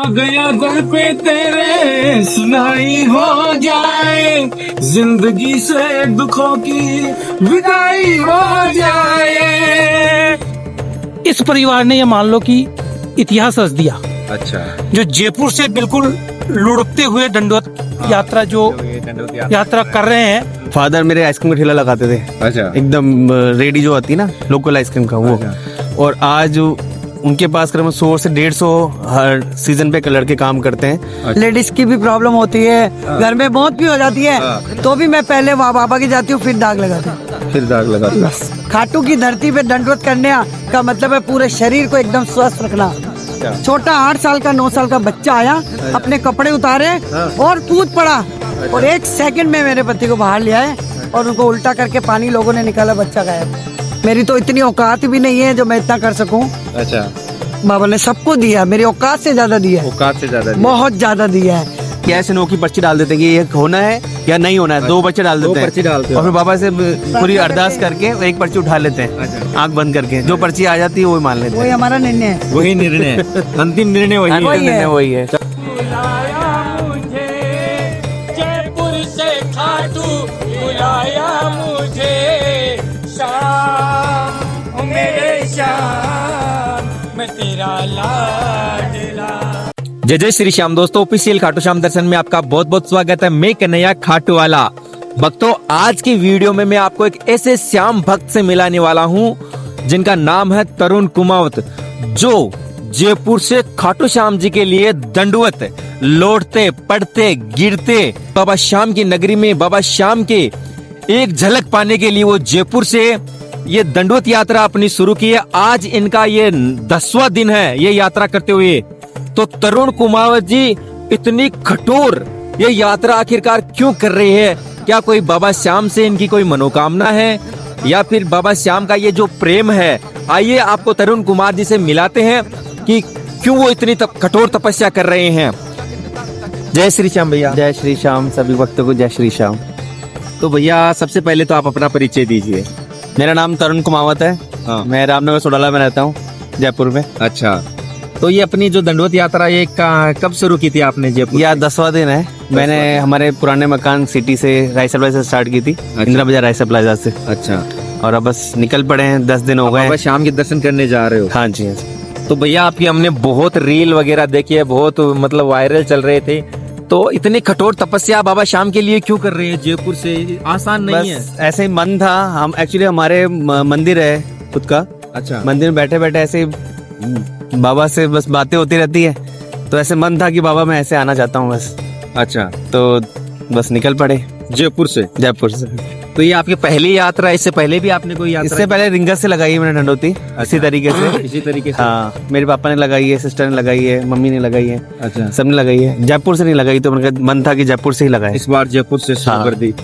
गया घर पे तेरे सुनाई हो जाए, जिंदगी से दुखों की विदाई हो जाए। इस परिवार ने ये मान लो कि इतिहास रच दिया। अच्छा, जो जयपुर से बिल्कुल लुढ़कते हुए दंडोत यात्रा जो यात्रा कर रहे हैं। फादर मेरे आइसक्रीम का ठेला लगाते थे। अच्छा, एकदम रेडी जो आती है ना लोकल आइसक्रीम का वो। और आज उनके पास करीबन 100 से 150 हर सीजन पे लड़के काम करते हैं। लेडीज की भी प्रॉब्लम होती है, घर में मौत भी हो जाती है, तो भी मैं पहले वहाँ बाबा की जाती हूँ, फिर दाग लगाती हूँ। फिर दाग लगाते हैं। खाटू की धरती पे दंडवत करने का मतलब है पूरे शरीर को एकदम स्वस्थ रखना। छोटा 8 साल का 9 साल का बच्चा आया, अपने कपड़े उतारे और कूद पड़ा और 1 सेकंड में मेरे पति को बाहर ले आए और उनको उल्टा करके पानी लोगों ने निकाला, बच्चा गायब। मेरी तो इतनी औकात भी नहीं है जो मैं इतना कर सकूं। अच्छा, बाबा ने सबको दिया, मेरी औकात से ज्यादा दिया है, औकात से ज्यादा बहुत ज्यादा दिया है। कैसे नो की पर्ची डाल देते हैं कि ये होना है या नहीं होना है। 2 पर्ची डाल देते हैं। पर्ची डालते हैं। और फिर बाबा से पूरी अरदास करके एक पर्ची उठा लेते हैं, आंख बंद करके। जो पर्ची आ जाती है वही मान लेते वही हैं। हमारा निर्णय है। वही निर्णय, अंतिम निर्णय वही है। वही है। वही है। जयपुर से खाटू बुलाया मुझे, शाम मेरे शाम मैं तेरा लाडला। जय जय श्री श्याम दोस्तों, ऑफिशियल खाटू श्याम दर्शन में आपका बहुत बहुत स्वागत है। मैं कन्हैया खाटू वाला। भक्तों, आज की वीडियो में मैं आपको एक ऐसे श्याम भक्त से मिलाने वाला हूं जिनका नाम है तरुण कुमावत, जो जयपुर से खाटू श्याम जी के लिए दंडवत लौटते पढ़ते गिरते बाबा श्याम की नगरी में बाबा श्याम के एक झलक पाने के लिए वो जयपुर से ये दंडवत यात्रा अपनी शुरू की है। आज इनका ये 10वां दिन है ये यात्रा करते हुए। तो तरुण कुमावत जी इतनी कठोर ये यात्रा आखिरकार क्यों कर रहे हैं? क्या कोई बाबा श्याम से इनकी कोई मनोकामना है या फिर बाबा श्याम का ये जो प्रेम है? आइए आपको तरुण कुमार जी से मिलाते हैं कि क्यों वो इतनी कठोर तपस्या कर रहे हैं। जय श्री श्याम भैया। जय श्री श्याम सभी भक्तों को जय श्री श्याम। तो भैया सबसे पहले तो आप अपना परिचय दीजिए। मेरा नाम तरुण कुमावत है। मैं रामनगर सोडाला में रहता हूँ, जयपुर में। अच्छा, तो ये अपनी जो दंडवत यात्रा ये कब शुरू की थी आपने जयपुर? यह 10वां दिन है। मैंने हमारे पुराने मकान सिटी से राइसा प्लाजा से स्टार्ट की थी। इंदिरा बाजार राइसा प्लाजा से। अच्छा, और अब बस निकल पड़े हैं, 10 दिन हो गए। बाबा श्याम के दर्शन करने जा रहे हो? हाँ जी। तो भैया आपकी हमने बहुत रील वगैरह देखी है, बहुत मतलब वायरल चल रहे थे। तो इतनी कठोर तपस्या बाबा श्याम के लिए क्यों कर रहे हैं जयपुर से? आसान नहीं है। ऐसे ही मन था। हम एक्चुअली हमारे मंदिर है खुद का। अच्छा, मंदिर में बैठे बैठे ऐसे बाबा से बस बातें होती रहती है, तो ऐसे मन था कि बाबा मैं ऐसे आना चाहता हूँ बस। अच्छा, तो बस निकल पड़े जयपुर से। जयपुर से। तो ये आपकी पहली यात्रा? इससे पहले भी आपने कोई यात्रा? इससे पहले रिंगस से लगाई है मैंने दंडोती। इसी तरीके से। इसी तरीके से? हाँ, मेरे पापा ने लगाई है, सिस्टर ने लगाई है, मम्मी ने लगाई है। अच्छा, सबने लगाई है। जयपुर से नहीं लगाई, तो मेरा मन था कि जयपुर से ही लगाए। इस बार जयपुर से शुरू हाँ। कर दी।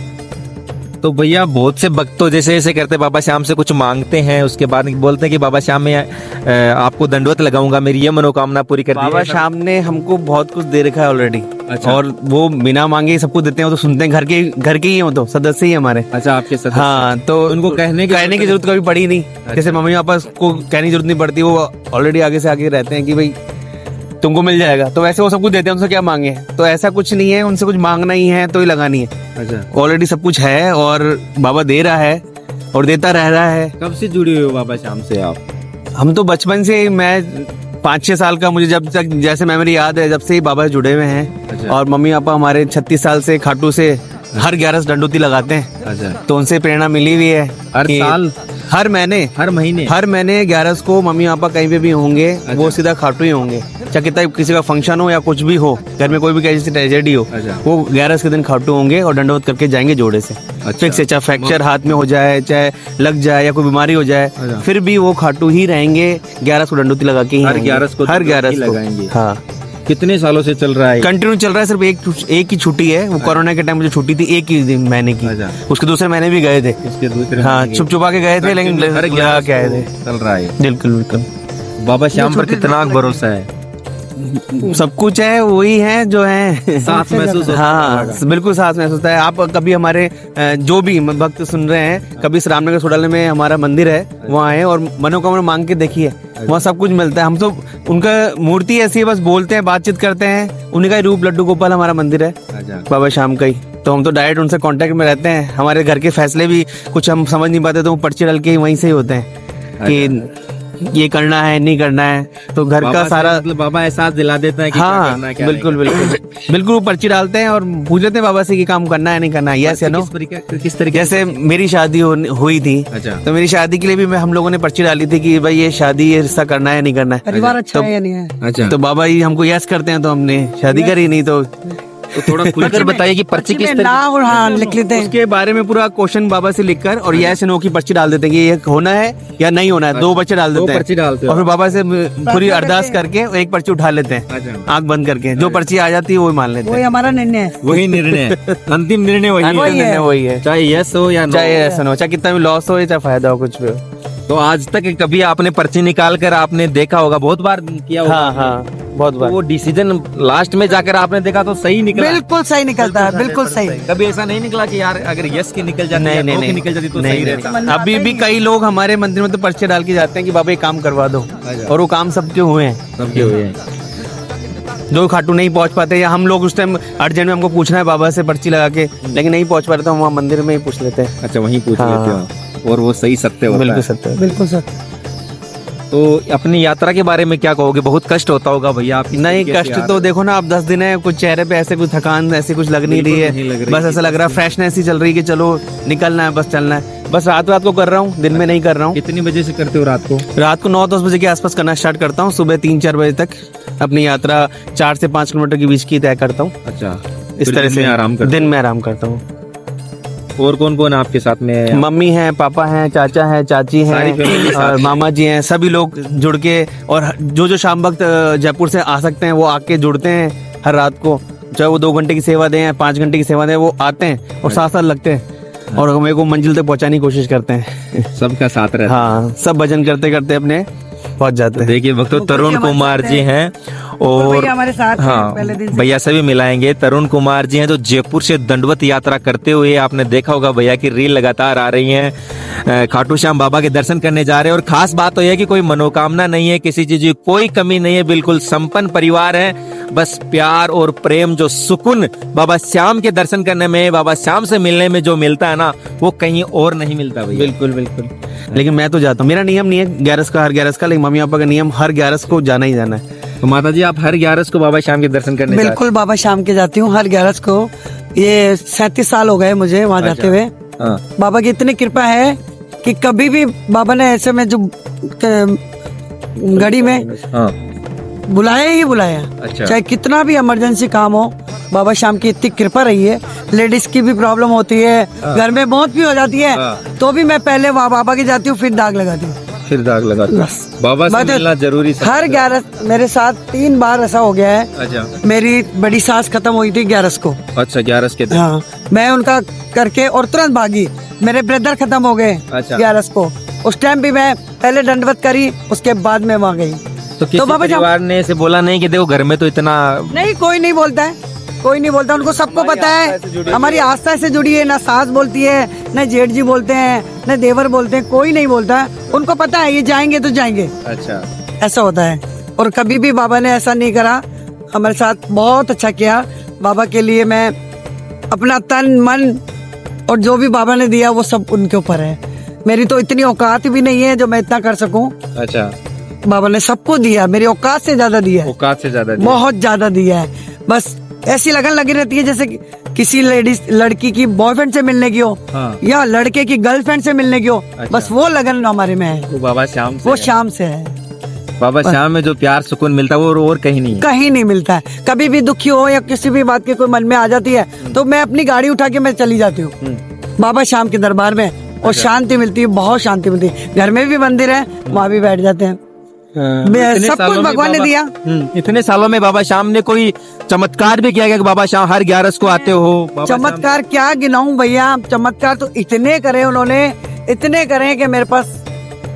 तो भैया बहुत से भक्त तो जैसे ऐसे करते, बाबा श्याम से कुछ मांगते हैं, उसके बाद बोलते हैं कि बाबा श्याम मैं आपको दंडवत लगाऊंगा, मेरी ये मनोकामना पूरी कर दी। बाबा श्याम ने हमको बहुत कुछ दे रखा है ऑलरेडी। अच्छा। और वो बिना मांगे ही सब कुछ देते हैं। वो तो सुनते हैं, घर के ही हो, तो सदस्य ही हमारे। अच्छा, आपके सदस्य। हाँ, तो उनको कहने की जरूरत कभी पड़ी नहीं। जैसे मम्मी पापा को कहने की जरूरत नहीं पड़ती, वो ऑलरेडी आगे से आगे रहते हैं कि भाई तुमको मिल जाएगा। तो वैसे वो सब कुछ देते हैं, उनसे क्या मांगे। तो ऐसा कुछ नहीं है, उनसे कुछ मांगना ही है तो ही लगानी है। अच्छा, ऑलरेडी सब कुछ है और बाबा दे रहा है और देता रह रहा है। कब से जुड़े हुए हो बाबा श्याम से आप? हम तो बचपन से, मैं 5-6 साल का, मुझे जब तक जैसे मेमोरी याद है, जब से ही बाबा जुड़े हुए हैं। अच्छा। और मम्मी पापा हमारे 36 साल से खाटू से हर 11 दंडोती लगाते हैं। अच्छा, तो उनसे प्रेरणा मिली हुई है। हर कि साल? हर महीने हर महीने 11 को मम्मी पापा कहीं पे भी होंगे। अच्छा। वो सीधा खाटू ही होंगे, चाहे कितना किसी का फंक्शन हो या कुछ भी हो, घर में कोई भी कैसी ट्रेजेडी हो। अच्छा। वो 11 के दिन खाटू होंगे और दंडवत करके जाएंगे जोड़े से। फिक्स है, चाहे फ्रैक्चर हाथ में हो जाए, चाहे लग जाए या कोई बीमारी हो जाए, अच्छा। फिर भी वो खाटू ही रहेंगे। 11 को दंडोती लगा के ही हर आएंगे। 11 को हर 11 को लगाएंगे। हाँ। कितने सालों से चल रहा है? कंटिन्यू चल रहा है। सिर्फ एक ही छुट्टी है, वो कोरोना के टाइम मुझे छुट्टी थी एक ही महीने की। अच्छा। उसके दूसरे महीने भी गए थे। इसके दूसरे हाँ, छुप छुपा के गए थे, लेकिन हर लगा के आए थे। चल रहा है। बिल्कुल बिल्कुल। बाबा श्याम पर कितना भरोसा है? सब कुछ है, वही है जो है। साथ महसूस होता हाँ बिल्कुल साथ महसूस होता है। आप कभी हमारे जो भी भक्त सुन रहे हैं, कभी इस रामनगर सोडाले में हमारा मंदिर है, वहाँ आए और मनोकामना मांग के देखिए, वहाँ सब कुछ मिलता है। हम तो उनका मूर्ति ऐसी है, बस बोलते हैं, बातचीत करते हैं, उन्हीं का ही रूप लड्डू गोपाल हमारा मंदिर है, बाबा श्याम का ही। तो हम तो डायरेक्ट उनसे कांटेक्ट में रहते हैं। हमारे घर के फैसले भी कुछ हम समझ नहीं पाते तो वो पर्ची डाल के वहीं से ही होते हैं कि ये करना है, नहीं करना है। तो घर का सारा मतलब बाबा एहसास दिला देता है कि क्या हाँ करना है, क्या बिल्कुल बिल्कुल बिल्कुल। वो पर्ची डालते हैं और पूछ लेते हैं बाबा से कि काम करना है, नहीं करना है, यस या नो। किस तरीके जैसे मेरी शादी हुई थी, अच्छा। तो मेरी शादी के लिए भी हम लोगों ने पर्ची डाली थी कि भाई ये शादी, ये रिश्ता करना है, नहीं करना है। परिवार अच्छा है या नहीं है। अच्छा, तो बाबा जी हमको यस करते हैं, तो हमने शादी करी, नहीं तो थोड़ा खुलकर बताइए कि पर्ची किस में ना और हाँ लिख लेते हैं। उसके बारे में पूरा क्वेश्चन बाबा से लिखकर और यस नो की पर्ची डाल देते हैं कि ये होना है या नहीं होना है। 2 पर्ची डाल देते हैं, पर्ची डालते हो। और फिर बाबा से पूरी अरदास करके एक पर्ची उठा लेते हैं, अच्छा। आंख बंद करके। जो पर्ची आ जाती है वही मान लेते वही हैं। हमारा निर्णय है। वही निर्णय, अंतिम निर्णय वही है। वही है। वही है, चाहे यस हो या नो। चाहे ऐसा हो, चाहे कितना भी लॉस हो, चाहे फायदा हो, कुछ भी हो। तो आज तक कभी आपने पर्ची निकाल कर आपने देखा होगा, बहुत बार किया होगा। हाँ हाँ बहुत तो बार। वो डिसीजन लास्ट में जाकर आपने देखा तो सही निकला। बिल्कुल सही निकलता है, बिल्कुल सही। कभी ऐसा नहीं निकला कि यार अगर यस की निकल जाती या नो की निकल जाती तो सही रहता। अभी भी कई लोग हमारे मंदिर में तो पर्चे डाल के जाते हैं कि बाबा ये काम करवा दो, और वो काम सबके हुए हैं। सबके हुए हैं। जो खाटू नहीं पहुंच पाते, या हम लोग उस टाइम अर्जेंट में हमको पूछना है बाबा से पर्ची लगा के, लेकिन नहीं पहुंच पाते तो हम वहाँ मंदिर में ही पूछ लेते हैं। अच्छा, वहीं पूछ हाँ। लेते हो और वो सही सत्य होता बिल्कुल है। सत्य है। बिल्कुल सर। तो अपनी यात्रा के बारे में क्या कहोगे? बहुत कष्ट होता होगा भैया आप? नहीं कष्ट तो देखो ना, आप 10 दिन है, कुछ चेहरे पे ऐसे कुछ थकान ऐसी कुछ लग नहीं रही नहीं लग है, रही बस ऐसा लग रहा है फ्रेशनेस ही चल रही है कि चलो निकलना है, बस चलना है। बस रात को कर रहा हूँ, दिन में नहीं कर रहा हूँ। कितनी बजे से करते हो रात को? रात को 9-10 बजे के आसपास करना स्टार्ट करता हूँ। सुबह 3-4 बजे तक अपनी यात्रा 4 से 5 किलोमीटर के बीच की तय करता हूँ। अच्छा, इस तरह से आराम कर। दिन में आराम करता हूँ। और कौन कौन आपके साथ में? मम्मी है, पापा है, चाचा है, चाची सारी फैमिली है, साथ और में। मामा जी हैं, सभी लोग जुड़ के, और जो शाम वक्त जयपुर से आ सकते हैं वो आके जुड़ते हैं हर रात को, चाहे वो 2 घंटे की सेवा दें या 5 घंटे की सेवा दें, वो आते हैं और साथ साथ लगते हैं और मेरे को मंजिल तक पहुंचाने की कोशिश करते हैं। सबका साथ रहता है। हाँ, सब भजन करते करते अपने पहुंच जाते हैं। देखिए भक्तों, तरुण कुमार जी हैं और भैया हमारे साथ हैं हाँ, पहले दिन से। भैया से भी मिलाएंगे। तरुण कुमार जी हैं जो जयपुर से दंडवत यात्रा करते हुए, आपने देखा होगा भैया की रील लगातार आ रही हैं, खाटू श्याम बाबा के दर्शन करने जा रहे हैं। और खास बात तो यह है कि कोई मनोकामना नहीं है, किसी चीज की कोई कमी नहीं है, बिल्कुल संपन्न परिवार है। बस प्यार और प्रेम, जो सुकून बाबा श्याम के दर्शन करने में, बाबा श्याम से मिलने में जो मिलता है ना, वो कहीं और नहीं मिलता भैया। बिल्कुल बिल्कुल। लेकिन मैं तो जाता हूँ, मेरा नियम नहीं है 11 का, हर 11 का, लेकिन मम्मी पापा का नियम हर 11 को जाना ही जाना है। तो माता जी, आप हर 11 को बाबा श्याम के दर्शन करने जाते बिल्कुल बाबा श्याम के जाती हूँ हर 11 को। ये 37 साल हो गए मुझे वहाँ जाते हुए। हाँ। बाबा की इतनी कृपा है कि कभी भी बाबा ने ऐसे में जो घड़ी में हाँ। बुलाया ही बुलाया। अच्छा। चाहे कितना भी इमरजेंसी काम हो, बाबा श्याम की इतनी कृपा रही है। लेडीज की भी प्रॉब्लम होती है, घर में मौत भी हो जाती है, तो भी मैं पहले वहाँ बाबा की जाती हूँ, फिर दाग लगाती हूँ। फिर दाग लगाते हो। बाबा से मैं तो मिलना जरूरी सब। हर 11 मेरे साथ 3 बार ऐसा हो गया है। अच्छा। मेरी बड़ी सास खत्म हुई थी 11 को। अच्छा, 11 के दिन। हाँ, मैं उनका करके और तुरंत भागी। मेरे ब्रदर खत्म हो गए अच्छा। 11 को। उस टाइम भी मैं पहले दंडवत करी, उसके बाद में वहाँ गई। तो किसी बाबा श्याम- परिवार ने ऐसे बोला नहीं कि देखो घर में तो इतना? नहीं, कोई नहीं बोलता है, कोई नहीं बोलता। उनको सबको पता है हमारी आस्था से जुड़ी है। ना सास बोलती है, न जेठ जी बोलते हैं, न देवर बोलते हैं, कोई नहीं बोलता है। उनको पता है ये जाएंगे तो जाएंगे, अच्छा। ऐसा होता है। और कभी भी बाबा ने ऐसा नहीं करा, हमारे साथ बहुत अच्छा किया। बाबा के लिए मैं अपना तन मन और जो भी बाबा ने दिया वो सब उनके ऊपर है। मेरी तो इतनी औकात भी नहीं है जो मैं इतना कर सकूं। अच्छा, बाबा ने सबको दिया, मेरी औकात से ज्यादा दिया है, औकात से ज्यादा दिया। बहुत ज्यादा दिया है। बस ऐसी लगन लगी रहती है जैसे किसी लड़की की बॉयफ्रेंड से मिलने की हो, हाँ। या लड़के की गर्लफ्रेंड से मिलने की हो। अच्छा। बस वो लगन हमारे में है, वो बाबा श्याम से वो है। शाम से है। बाबा श्याम में जो प्यार सुकून मिलता है वो और कहीं नहीं है। कहीं नहीं मिलता है। कभी भी दुखी हो या किसी भी बात की कोई मन में आ जाती है, तो मैं अपनी गाड़ी उठा के मैं चली जाती हूँ बाबा श्याम के दरबार में, और शांति मिलती है, बहुत शांति मिलती है। घर में भी मंदिर है, वहाँ भी बैठ जाते हैं। इतने सब सालों कुछ में भगवान ने बाबा- दिया। इतने सालों में बाबा श्याम ने कोई चमत्कार भी किया कि बाबा श्याम हर 11 को आते हो? बाबा श्याम- चमत्कार क्या गिनाऊं भैया, चमत्कार तो इतने करे उन्होंने, इतने करे कि मेरे पास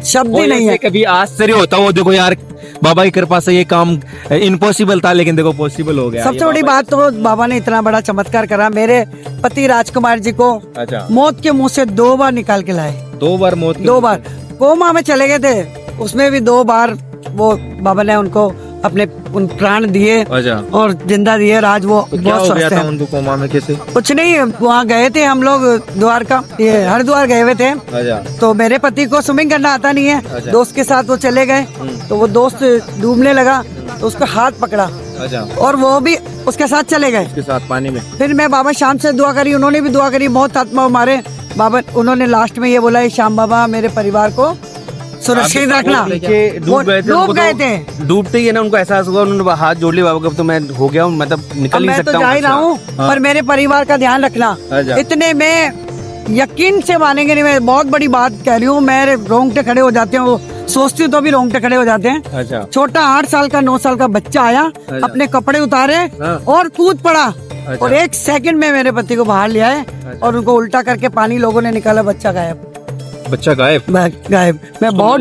शब्द ही कोई नहीं ऐसे है। कभी आश्चर्य होता हो, देखो यार बाबा की कृपा से ये काम इम्पॉसिबल था लेकिन देखो पॉसिबल हो गया। सबसे बड़ी बात तो बाबा ने इतना बड़ा चमत्कार करा, मेरे पति राजकुमार जी को अच्छा, मौत के मुंह से 2 बार निकाल के लाए। 2 बार मौत की 2 बार कोमा में चले गए थे, उसमें भी 2 बार वो बाबा ने उनको अपने उन प्राण दिए अच्छा, और जिंदा दिए। आज वो तो क्या बहुत हो गया स्वस्थ था है। उनको कोमा में कैसे? कुछ नहीं, वहाँ गए थे हम लोग द्वारका, ये हरिद्वार गए हुए थे। अच्छा, तो मेरे पति को स्विमिंग करना आता नहीं है, अच्छा। दोस्त के साथ वो चले गए, तो वो दोस्त डूबने लगा तो उसका हाथ पकड़ा अच्छा, और वो भी उसके साथ चले गए। उसके साथ पानी में। फिर मैं बाबा श्याम से दुआ करी, उन्होंने भी दुआ करी, बहुत आत्मा मारे बाबा। उन्होंने लास्ट में ये बोला, श्याम बाबा मेरे परिवार को सुरक्षित रखना। नीचे वो डूब गए थे, डूब उनको गए तो थे। डूबते ही है ना उनको एहसास हुआ, उन्होंने हाथ जोड़ लिया बाबा का, तो मैं हो गया हूँ, मतलब अब निकल नहीं मैं तो सकता जा ही रहा हूँ, पर मेरे परिवार का ध्यान रखना। अच्छा। इतने में यकीन से मानेंगे नहीं, मैं बहुत बड़ी बात कह रही हूँ, मेरे रोंगटे खड़े हो जाते हैं, वो सोचती हूँ तो भी रोंगटे खड़े हो जाते हैं। अच्छा, छोटा 8 साल का 9 साल का बच्चा आया, अपने कपड़े उतारे और कूद पड़ा, और 1 सेकंड में मेरे पति को बाहर ले आए और उनको उल्टा करके पानी लोगों ने निकाला, बच्चा गायब। बच्चा गायब। गायब। मैं बहुत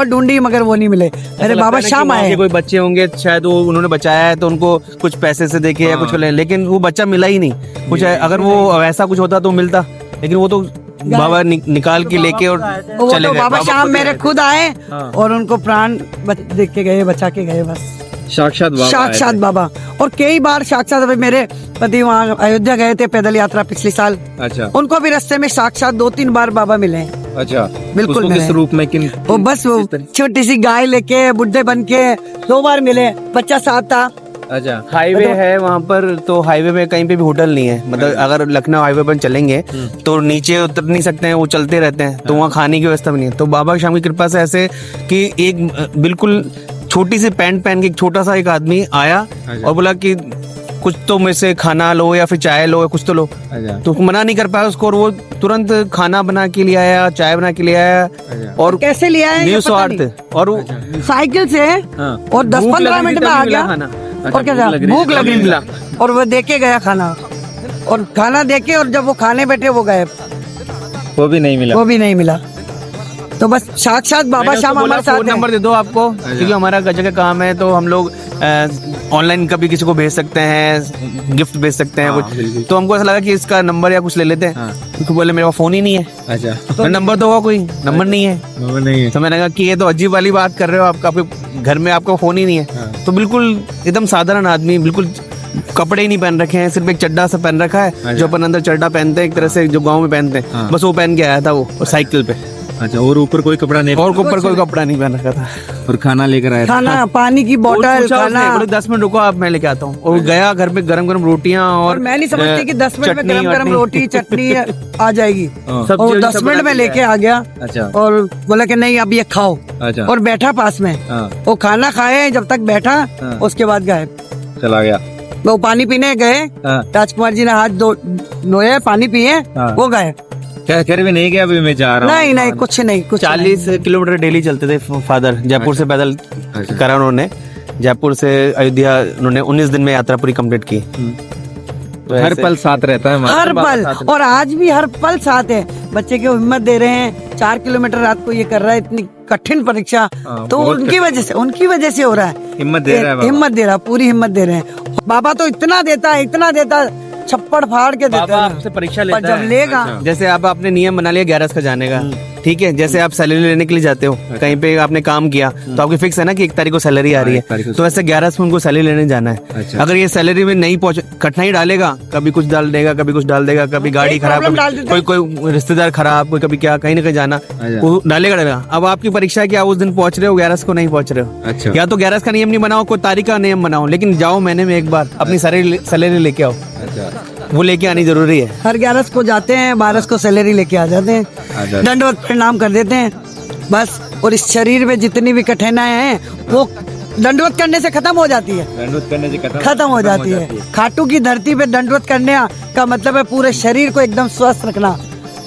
ढूंढी मगर वो नहीं मिले। मेरे बाबा शाम आए। कोई बच्चे होंगे शायद, वो उन्होंने बचाया है तो उनको कुछ पैसे से देके या कुछ लेकिन वो बच्चा मिला ही नहीं। कुछ अगर वो ऐसा कुछ होता तो मिलता, लेकिन वो तो बाबा निकाल के लेके और वो चले तो गए। बाबा शाम मेरे खुद आए हाँ। और उनको प्राण देख के गए, बचा के गए बस। साक्षात बाबा आए साक्षात थे। बाबा। और कई बार साक्षात अभी मेरे पति वहाँ अयोध्या गए थे पैदल यात्रा पिछले साल, अच्छा, उनको भी रास्ते में साक्षात 2-3 बार बाबा मिले हैं। अच्छा, बिल्कुल उसको किस मिले। रूप में? किन? वो बस वो छोटी सी गाय लेके बुढ़े बन के 2 बार मिले, बच्चा साथ था। अच्छा, हाईवे है वहाँ पर, तो हाईवे में कहीं पे भी होटल नहीं है, मतलब अगर लखनऊ हाईवे पर चलेंगे तो नीचे उतर नहीं सकते हैं, वो चलते रहते हैं, तो वहाँ खाने की व्यवस्था भी नहीं है। तो बाबा शाम की कृपा से ऐसे कि एक बिल्कुल छोटी सी पैंट पहन के एक छोटा सा एक आदमी आया और बोला कि कुछ तो मेरे से खाना लो या फिर चाय लो या कुछ तो लो। अच्छा, तो मना नहीं कर पाया उसको, और वो तुरंत खाना बना के लिए आया, चाय बना के लिए आया, और कैसे लिया है ये न्यू पता स्वार्थ, नहीं। और वो साइकिल से हाँ। और 10-15 मिनट में आ गया। खाना और क्या था? भूख लगी मिला। और वो देके गया खाना, और खाना देके, और जब वो खाने बैठे वो गायब, वो भी नहीं मिला। वो भी नहीं मिला। तो बस साक्षात बाबा शाम हमारे साथ फोन हैं। नंबर दे दो आपको, क्योंकि हमारा गजब का काम है, तो हम लोग ऑनलाइन कभी किसी को भेज सकते हैं, गिफ्ट भेज सकते हैं कुछ, तो हमको ऐसा लगा कि इसका नंबर या कुछ ले लेते हैं, क्योंकि बोले मेरे पास फोन ही नहीं है। अच्छा, तो नंबर तो होगा, कोई नंबर नहीं है। वो नहीं है। तो मैंने कहा कि ये तो अजीब वाली बात कर रहे हो, आपके घर में आपका फोन ही नहीं है। तो बिल्कुल एकदम साधारण आदमी, बिल्कुल कपड़े ही नहीं पहन रखे हैं, सिर्फ एक चड्डा सा पहन रखा है, जो अपन अंदर चड्डा पहनते हैं एक तरह से, जो गाँव में पहनते हैं, बस वो पहन के आया था वो, और साइकिल पे, अच्छा, और ऊपर कोई कपड़ा नहीं, और ऊपर कोई कपड़ा नहीं पहन रखा था। और खाना लेकर आया था। खाना, पानी की बोतल, पूछा खाना। उसने, बोले 10 मिनट रुको आप, मैं लेके आता हूँ। और गया घर पे, गरम गरम रोटियां और मैं नहीं समझती कि 10 मिनट में चटनी गरम गरम वटनी। रोटी चटनी आ जाएगी, हाँ। और 10 मिनट में लेके आ गया, अच्छा, और बोला कि नहीं अब ये खाओ, अच्छा, और बैठा पास में। हाँ, वो खाना खाए जब तक बैठा, हाँ। उसके बाद गायब। चला गया। वो पानी पीने गए, हाँ। राजकुमार जी ने हाथ धोए, पानी पिए, हाँ। वो गए। क्या कर भी नहीं गया, अभी मैं जा रहा हूँ। नहीं नहीं, कुछ नहीं, कुछ 40 किलोमीटर डेली चलते थे फादर, जयपुर से पैदल करा उन्होंने, जयपुर से अयोध्या उन्होंने 19 दिन में यात्रा पूरी कंप्लीट की। तो हर ऐसे- पल साथ रहता है हमारा। हर पल, और आज भी हर पल साथ है। बच्चे को हिम्मत दे रहे हैं, 4 किलोमीटर रात को ये कर रहा है, इतनी कठिन परीक्षा, तो बहुत उनकी वजह से हो रहा है। हिम्मत दे रहा है बाबा। हिम्मत दे रहा, पूरी हिम्मत दे रहे हैं। बाबा तो इतना देता है, इतना देता है, छप्पड़ फाड़ के देता बाबा है। आपसे परीक्षा पर लेता जब है। लेगा, जैसे आप आपने नियम बना लिया 11 का जाने का, ठीक है, जैसे आप सैलरी लेने के लिए जाते हो, कहीं पे आपने काम किया तो आपकी फिक्स है ना कि 1 तारीख को सैलरी आ रही 1 तारीख है, को। तो ऐसे 11 में उनको सैलरी लेने जाना है। अच्छा। अगर ये सैलरी में नहीं पहुंच, कठिनाई डालेगा, कभी कुछ डाल देगा, कभी कुछ डाल देगा, कभी गाड़ी खराब, problem डाल कभी देता है। कोई रिश्तेदार खराब, कोई कभी क्या, कहीं ना कहीं जाना, अच्छा। वो डालेगा। अब आपकी परीक्षा है कि आप उस दिन पहुंच रहे हो, 11 को नहीं पहुंच रहे हो, अच्छा, या तो 11 का नियम नहीं बनाओ, कोई तारीख का नियम बनाओ, लेकिन जाओ महीने में एक बार अपनी सैलरी लेके आओ, अच्छा, वो लेके आनी जरूरी है। हर 11 को जाते हैं, 12 को सैलरी लेके आ जाते हैं, दंडवत प्रणाम कर देते हैं बस। और इस शरीर में जितनी भी कठिनाइयां हैं वो दंडवत करने से खत्म हो जाती है, दंडवत करने से खत्म हो जाती है। खाटू की धरती पे दंडवत करने का मतलब है पूरे शरीर को एकदम स्वस्थ रखना।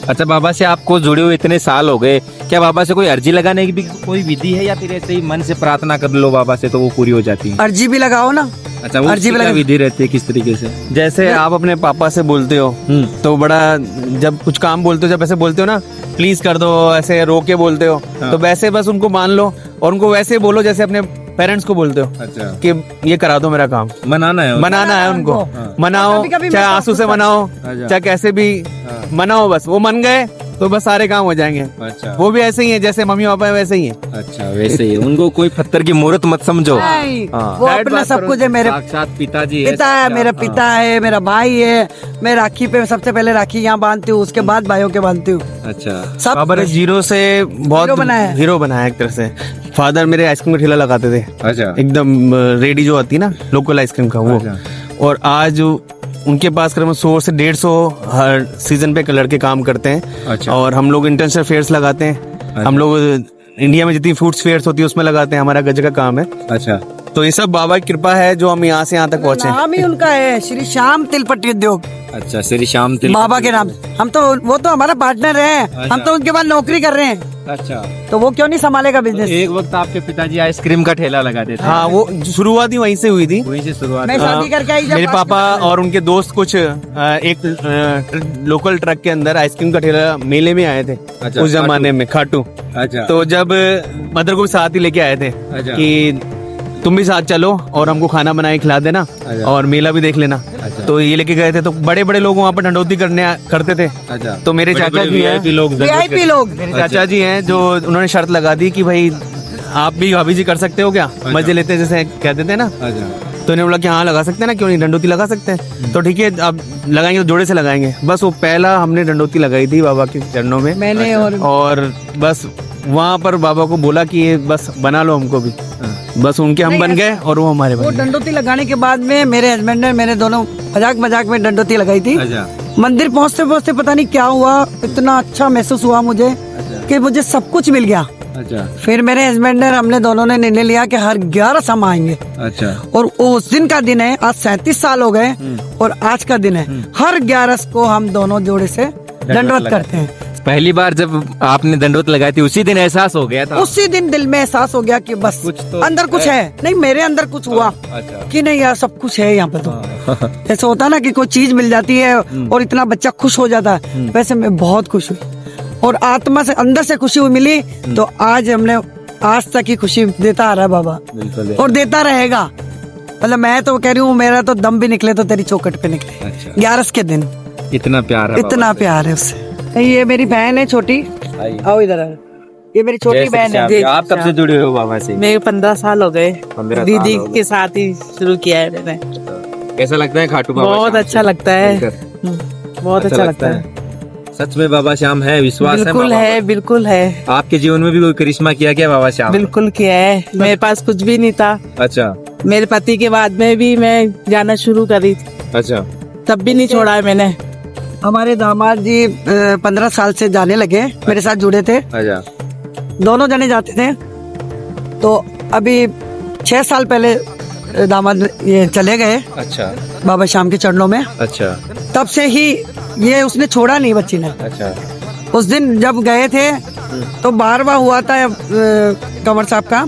अच्छा, बाबा से आपको जुड़े हुए इतने साल हो गए, क्या बाबा से कोई अर्जी लगाने की भी कोई विधि है, या फिर ऐसे ही मन से प्रार्थना कर लो बाबा से तो वो पूरी हो जाती है? अर्जी भी लगाओ ना, अच्छा, वो अर्जी उसकी क्या लगा- विधि रहती है, किस तरीके से? जैसे आप अपने पापा से बोलते हो तो बड़ा, जब कुछ काम बोलते हो, जब ऐसे बोलते हो ना प्लीज कर दो, ऐसे रो के बोलते हो, तो वैसे बस उनको मान लो और उनको वैसे बोलो जैसे अपने पेरेंट्स को बोलते हो अच्छा, कि ये करा दो मेरा काम। मनाना है मनाना है उनको, मनाओ, कभी-कभी चाहे मैं आंसू से सोचता- मनाओ, अच्छा। चाहे कैसे भी मनाओ, बस वो मन गए तो बस सारे काम हो जाएंगे। अच्छा, वो भी ऐसे ही है जैसे मम्मी पापा है वैसे ही है। अच्छा, वैसे ही उनको कोई पत्थर की मूर्त मत समझो। नहीं, हाँ। वो Direct अपना बात सब करो। कुछ है। मेरे साक्षात पिताजी है, पिता है, साक्षात- मेरा पिता है, मेरा भाई है। मैं राखी पे सबसे पहले राखी यहाँ बांधती हूँ, उसके बाद भाइयों के बांधती हूँ। अच्छा, सब पापा ने जीरो से बहुत हीरो बनाया है। हीरो बनाया एक तरह से। फादर मेरे आइसक्रीम का ठेला लगाते थे, अच्छा, एकदम रेडी जो आती है ना लोकल आइसक्रीम का, वो। अच्छा। और आज उनके पास करीब 100 से 150 हर सीजन पे लड़के काम करते हैं। अच्छा। और हम लोग इंटरनेशनल फेयर्स लगाते हैं। हम लोग इंडिया में जितनी फूड्स फेयर्स होती है उसमें लगाते हैं, हमारा गज का काम है। अच्छा, तो ये सब बाबा की कृपा है जो हम यहाँ से यहाँ तक पहुंचे। नाम ही उनका है श्री श्याम तिलपट्टी उद्योग, अच्छा, श्री श्याम तिल बाबा के नाम। हम तो, वो तो हमारा पार्टनर है, हम तो उनके बाद नौकरी कर रहे हैं, अच्छा, तो वो क्यों नहीं संभालेगा बिजनेस। एक वक्त आपके पिताजी आइसक्रीम का ठेला लगाते थे। हाँ, वो शुरुआत ही वहीं से हुई थी। वहीं से शुरुआत। मैं शादी करके आई जब मेरे पास पापा में- और उनके दोस्त कुछ एक लोकल ट्रक के अंदर आइसक्रीम का ठेला मेले में आए थे। अच्छा, उस जमाने में खाटू। अच्छा, तो जब मदर को भी साथ ही लेके आए थे अच्छा। कि तुम भी साथ चलो और हमको खाना बना के खिला देना अच्छा। और मेला भी देख लेना। अच्छा। तो ये लेके गए थे, तो बड़े बड़े लोग वहाँ पर ढंडोती करते थे। अच्छा, तो मेरे चाचा जी हैं, VIP लोग VIP लोग, मेरे चाचा जी हैं जो उन्होंने शर्त लगा दी कि भाई आप भी भाभी जी कर सकते हो क्या, मजे लेते हैं जैसे कहते थे ना। अच्छा, तो इन्होंने बोला कि हाँ लगा सकते हैं ना, क्यों नहीं, डंडोती लगा सकते हैं। तो ठीक है, अब लगाएंगे तो जोड़े से लगाएंगे। बस वो पहला हमने डंडोती लगाई थी बाबा के चरणों में। मैंने और बस वहाँ पर बाबा को बोला कि ये बस बना लो हमको भी। बस उनके हम बन गए और वो हमारे वो बन गए। डंडोती लगाने के बाद में मेरे हस्बैंड ने, मैंने दोनों मजाक में डंडोती लगाई थी। अच्छा, मंदिर पहुंचते पहुंचते पता नहीं क्या हुआ, इतना अच्छा महसूस हुआ मुझे कि मुझे सब कुछ मिल गया। अच्छा, फिर मेरे हस्बैंड ने, हमने दोनों ने निर्णय लिया कि हर 11 हम आएंगे। अच्छा, और उस दिन का दिन है, आज 37 साल हो गए और आज का दिन है, हर 11 को हम दोनों जोड़े से दंडवत करते हैं। पहली बार जब आपने दंडोत लगाई थी उसी दिन एहसास हो गया था? उसी दिन दिल में एहसास हो गया कि बस कुछ तो अंदर कुछ है। नहीं, मेरे अंदर कुछ हुआ अच्छा, कि नहीं यार, सब कुछ है यहाँ पे। तो जैसे होता है ना कि कोई चीज मिल जाती है और इतना बच्चा खुश हो जाता है, वैसे मैं बहुत खुश हुई और आत्मा से अंदर से खुशी हुई मिली। तो आज हमने, आज तक की खुशी देता आ रहा है बाबा, बिल्कुल। और देता रहेगा। मतलब मैं तो कह रही हूँ, मेरा तो दम भी निकले तो तेरी चौखट पे निकले। अच्छा, 11 के दिन इतना प्यार है इतना प्यार है उससे। ये मेरी बहन है छोटी, आओ इधर आओ। ये मेरी छोटी बहन है। आप कब से जुड़े हो बाबा से? मेरे 15 साल हो गए, 15 साल दीदी हो गए। के साथ ही शुरू किया है मैंने। कैसा लगता है खाटू बाबा बहुत श्याम अच्छा से लगता है। मिलकर? बहुत अच्छा लगता है। सच में बाबा श्याम है, विश्वास बिल्कुल है है, बिल्कुल है, बाबा? आपके जीवन में भी कोई करिश्मा किया क्या बाबा श्याम? बिल्कुल किया है। मेरे पास कुछ भी नहीं था, अच्छा, मेरे पति के बाद में भी मैं जाना शुरू करी, अच्छा, तब भी नहीं छोड़ा है मैंने। हमारे दामाद जी 15 साल से जाने लगे, मेरे साथ जुड़े थे, अच्छा, दोनों जने जाते थे। तो अभी 6 साल पहले दामाद ये चले गए अच्छा, बाबा श्याम के चरणों में। अच्छा, तब से ही ये उसने छोड़ा नहीं, बच्ची ने। अच्छा, उस दिन जब गए थे तो 12वां हुआ था कंवर साहब का।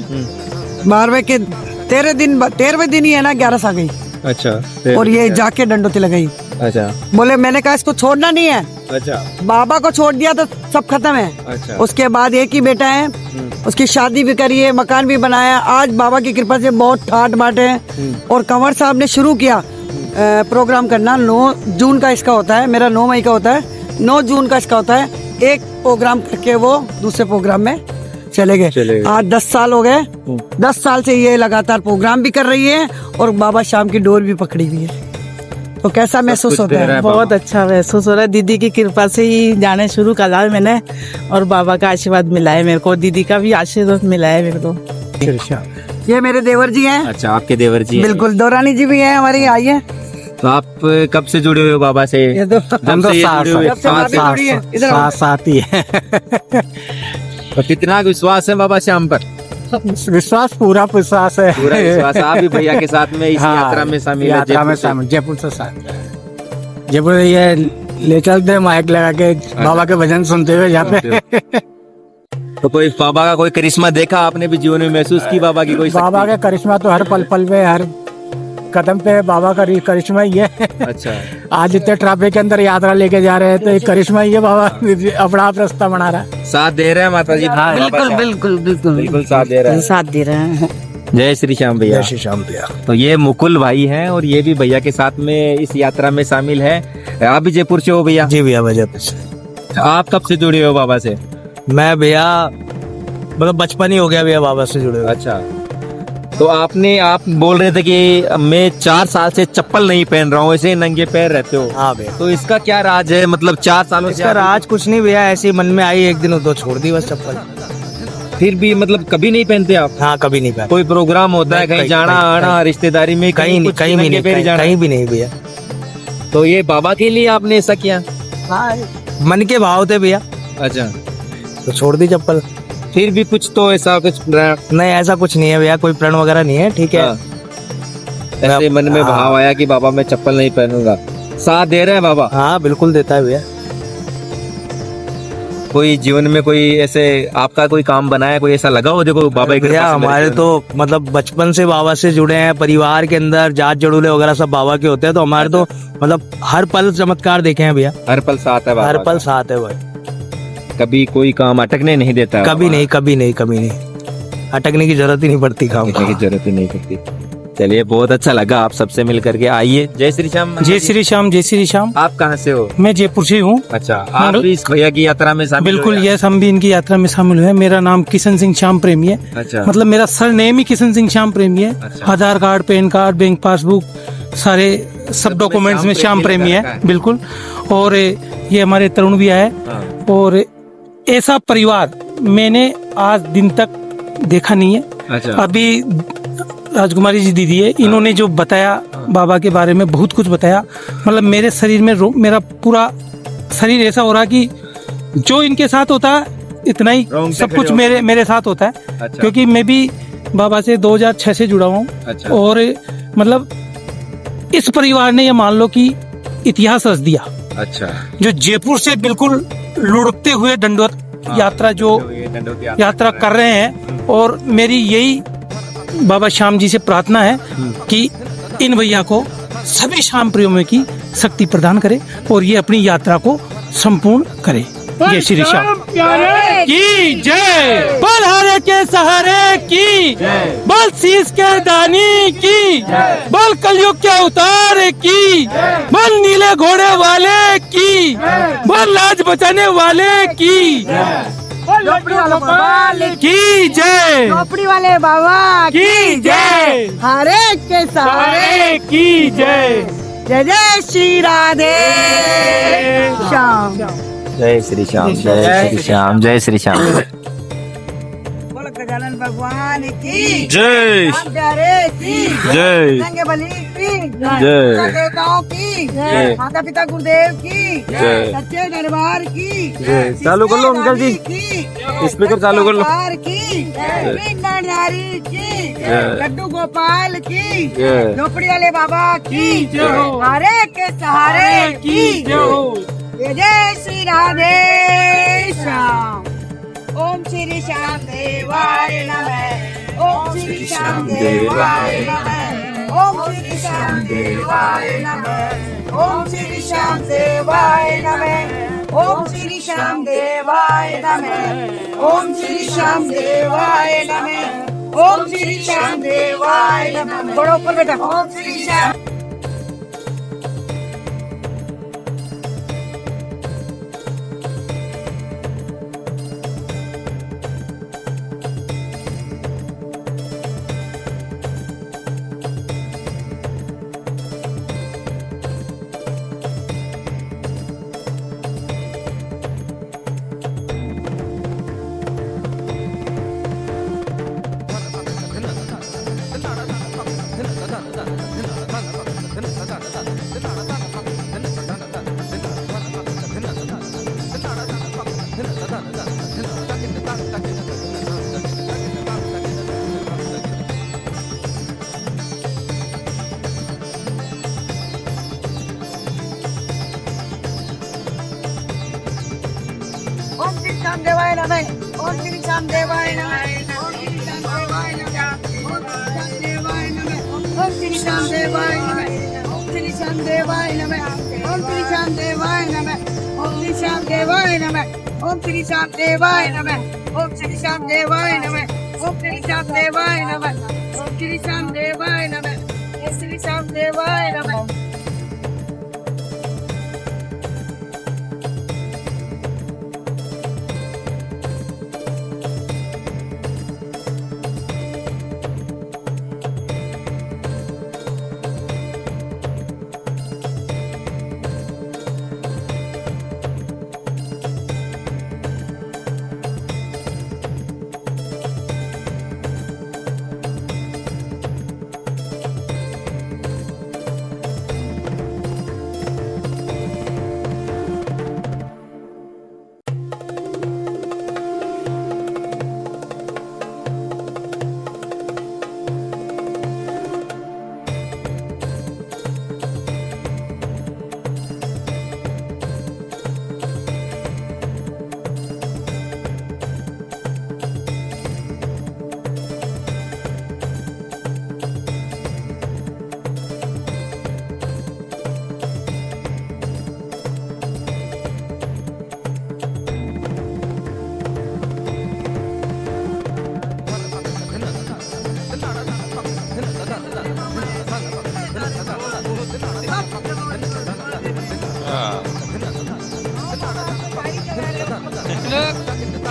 12वें के 13वें दिन ही है ना 11 आ गई अच्छा, और ये जाके डंडोती लगाई। अच्छा, बोले, मैंने कहा इसको छोड़ना नहीं है, अच्छा, बाबा को छोड़ दिया तो सब खत्म है। अच्छा, उसके बाद एक ही बेटा है, उसकी शादी भी करी है, मकान भी बनाया। आज बाबा की कृपा से बहुत ठाट बाट है। और कंवर साहब ने शुरू किया प्रोग्राम करना। 9 जून का इसका होता है, मेरा 9 मई का होता है, 9 जून का इसका होता है। एक प्रोग्राम करके वो दूसरे प्रोग्राम में चले गए। आज 10 साल हो गए। 10 साल से ये लगातार प्रोग्राम भी कर रही है और बाबा श्याम की डोर भी पकड़ी हुई है। तो कैसा महसूस होता है? बहुत अच्छा महसूस हो रहा है। दीदी की कृपा से ही जाने शुरू करा है मैंने और बाबा का आशीर्वाद मिला है मेरे को, दीदी का भी आशीर्वाद मिला है मेरे को। ये मेरे देवर जी हैं, अच्छा, आपके देवर जी हैं। बिल्कुल। दौरानी जी भी हैं हमारी, आई है। तो आप कब से जुड़े हुए हो बाबा से? ये तो जब से ये जुड़े हुए, जब से भाभी जुड़ी है, इधर आओ। साथ ही है। तो कितना विश्वास है बाबा श्याम पर? विश्वास, पूरा विश्वास है। पूरा विश्वास। आप भी भैया के साथ में इस हाँ, यात्रा में शामिल है? यात्रा में जयपुर से? शामिल, जयपुर से साथ। जयपुर ये ले चलते माइक लगा के बाबा के भजन सुनते हुए यहाँ पे। तो कोई बाबा का कोई करिश्मा देखा आपने भी जीवन में, महसूस की बाबा की कोई बाबा शक्ति? का करिश्मा तो हर पल पल में, हर कदम पे बाबा का करिश्मा ही है। अच्छा, आज इतने ट्रैफिक के अंदर यात्रा लेके जा रहे हैं तो एक करिश्मा ही है, बाबा अपना आप रास्ता बना रहा है। साथ दे रहे हैं माता जी। हाँ, बिल्कुल बिल्कुल बिल्कुल बिल्कुल साथ दे रहे हैं। साथ दे रहे हैं। जय श्री श्याम भैया। श्री श्याम भैया। तो ये मुकुल भाई हैं और ये भी भैया के साथ में इस यात्रा में शामिल है। आप भी जयपुर से हो भैया? जी भैया, वजह आप कब से जुड़े हो बाबा से? मैं भैया मतलब बचपन ही हो गया भैया बाबा से जुड़े हुए। अच्छा, तो आप बोल रहे थे कि मैं 4 साल से चप्पल नहीं पहन रहा हूँ, ऐसे नंगे पैर रहते हो। हाँ भैया, तो इसका क्या राज है? मतलब 4 सालों से इसका राज कुछ नहीं भैया, ऐसे ही मन में आई एक दिन तो छोड़ दी बस चप्पल। फिर भी मतलब कभी नहीं पहनते आप? हाँ, कभी नहीं पहना। कोई प्रोग्राम होता है, कहीं जाना आना, रिश्तेदारी में कहीं नहीं, कहीं भी नहीं, कहीं भी नहीं भैया। तो ये बाबा के लिए आपने ऐसा किया? मन के भाव थे भैया, अच्छा, तो छोड़ दी चप्पल। फिर भी कुछ तो ऐसा कुछ नहीं, ऐसा कुछ नहीं है भैया, कोई प्रण वगैरह नहीं है। ठीक है, हाँ। ऐसे मन में भाव आया कि बाबा मैं चप्पल नहीं पहनूंगा। साथ दे रहे हैं बाबा? हाँ बिल्कुल देता है भैया। कोई जीवन में कोई ऐसे आपका कोई काम बना है, कोई ऐसा लगा हो देखो बाबा की कृपा भैया से मेरे हमारे जीवन तो मतलब बचपन से बाबा से जुड़े हैं, परिवार के अंदर जात जड़ूले वगैरह सब बाबा के होते हैं, तो हमारे तो मतलब हर पल चमत्कार देखे हैं भैया। में हर पल साथ है बाबा हर पल का। साथ है भाई, कभी कोई काम अटकने नहीं देता है कभी बाबा। नहीं, कभी नहीं, कभी नहीं, अटकने की जरूरत ही नहीं पड़ती काम अटकने की जरूरत ही नहीं पड़ती। चलिए, बहुत अच्छा लगा आप सबसे मिल करके। आइए, जय श्री श्याम। जय श्री श्याम, जय श्री श्याम। आप कहाँ से हो? मैं जयपुर से हूँ। अच्छा, आप भी इस भैया की यात्रा में शामिल बिल्कुल, हो? यस, हम भी इनकी यात्रा में शामिल हुए। मेरा नाम किशन सिंह श्याम प्रेमी है। अच्छा, मतलब मेरा सर नेम ही किशन सिंह श्याम प्रेमी है। अच्छा। Aadhaar card, PAN card, bank passbook, सारे सब डॉक्यूमेंट्स में श्याम प्रेमी है। बिल्कुल। और ये हमारे तरुण भी है। हाँ। और ऐसा परिवार मैंने आज दिन तक देखा नहीं है। अच्छा, अभी राजकुमारी जी दीदी है, इन्होंने जो बताया बाबा के बारे में, बहुत कुछ बताया। मतलब मेरे शरीर में मेरा पूरा शरीर ऐसा हो रहा कि जो इनके साथ होता है इतना ही रोंगटे सब खड़े कुछ हो मेरे साथ होता है। अच्छा। क्योंकि मैं भी बाबा से 2006 से जुड़ा हुआ हूँ। अच्छा। और मतलब इस परिवार ने ये मान लो कि इतिहास रच दिया। अच्छा, जो जयपुर से बिल्कुल लुढ़कते हुए दंडवत यात्रा जो यात्रा कर रहे हैं, और मेरी यही बाबा श्याम जी से प्रार्थना है कि इन भैया को सभी श्याम प्रेमियों की शक्ति प्रदान करे और ये अपनी यात्रा को संपूर्ण करे। जय श्री श्याम की जय। बल हारे के सहारे की, बल शीश के दानी की, बल कलयुग के उतार की, बल नीले घोड़े वाले की, बल लाज बचाने वाले की झोपड़ी वाले बाबा की जय। झोपड़ी वाले बाबा की जय। हरे के सहारे की जय। जय जय श्री राधे श्याम। जय श्री श्याम, जय श्री श्याम, जय श्री श्याम। बोल गजानन भगवान की जय। राम प्यारे की जय। रंगे बली की जय। देवताओं की जय। माता पिता गुरुदेव की जय। सच्चे दरबार की जय। चालू कर लो अंकल जी, स्पीकर चालू कर लो। की नारी की जय। लड्डू गोपाल की जय। झोपड़ी वाले बाबा की हरे के सहारे की जय जय श्री राधे श्याम। ओम श्री श्याम देवाय नमः। ओम श्री श्याम देवाय नमः। ओम श्री श्याम देवाय नमः। ओम श्री श्याम देवाय नमः। ओम श्री श्याम देवाय नमः। ओम श्री श्याम देवाय नमः। ओम श्री श्याम देवाय नमः। थोड़ा ऊपर बेटा। ओम श्री श्याम। ओम श्री श्याम देवाय नमः। ओम श्री श्याम देवाय नमः। ओम श्री श्याम देवाय नमः। ओम श्री श्याम देवाय नमः। ओम श्री श्याम देवाय देवाय नमः ओम श्री श्याम देवाय नमः ओम श्री श्याम देवाय नमः ओम श्री श्याम देवाय नमः ओम श्री श्याम देवाय नमः ओम श्री श्याम देवाय नमः ओम श्री श्याम देवाय नमः ओम श्री श्याम देवाय नमः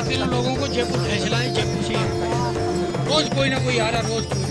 कितने लोगों को जयपुर फैसला है, जयपुर से रोज कोई ना कोई आ रहा, रोज कोई